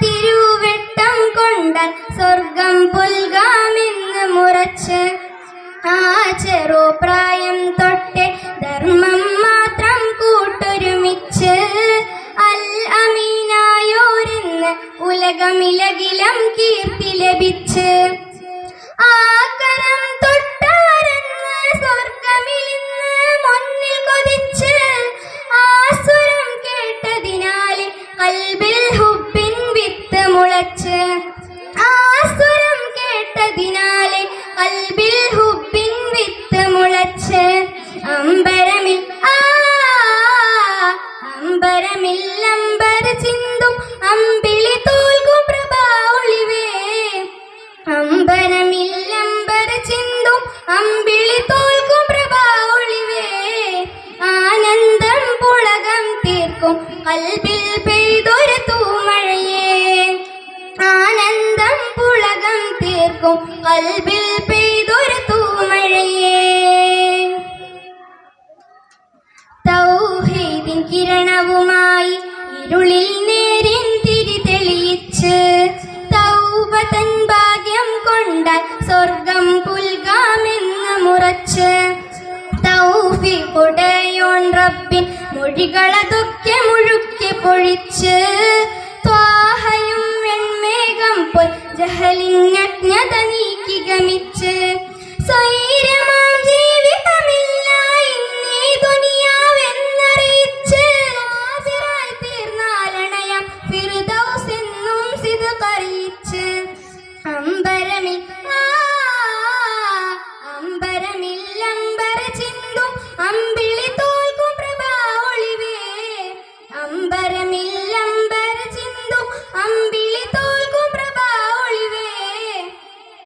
തിരുവെട്ടം കൊണ്ടാൽ സ്വർഗം പുൽകാമെന്ന് മുറച്ച് ആ ചെറുപ്രായം തൊട്ടേ ധർമ്മം മാത്രം കൂട്ടൊരുമിച്ച് അൽ അമീനായോരെന്ന് ഉലകമിലകിലം കീർത്തി ലഭിച്ച് ആ കരം തൊട്ടാരെന്ന് സ്വർഗമിലിന്ന് മുന്നിൽ കൊതിച്ച് ആ സ്വരം കേട്ടതിനാല് കൽബിൽ ഹുബ്ബിൻ വിത്ത് മുളച്ച് ആ സ്വരം കേട്ടതിനാല് കൽബിൽ ഹുബ്ബിൻ വിത്ത് മുളച്ച് അമ്പരമിൽ അമ്പര ചിന്തും അമ്പിളി തോൽക്കും പ്രഭാ ഒളിവേ അമ്പര ചിന്തും അമ്പിളി തോൽക്കും പ്രഭാ ഒളിവേ ആനന്ദം പുളകം തീർക്കും കൽബിൽ പെയ്തൊരു തൂമഴയേ ആനന്ദം പുളകം തീർക്കും കൽബിൽ പെയ്തൊരു തൂമഴയേ തൗഹീദിൻ കിരണവുമായി ഇരുളിൽ നേരിൻ തിരി തെളിയിച്ച് തൗബ തൻ ഭാഗ്യം കൊണ്ടാൽ സ്വർഗം പുൽകാമെന്ന് മുറച്ച് തൗഫീഖുടയോൻ റബ്ബിൻ മൊഴികളതൊക്കെ മുഴുക്കി പൊഴിച്ച് ത്വാഹയും വെൺമേഘം പോൽ ജഹലിൻ അജ്ഞത നീക്കി ഗമിച്ച്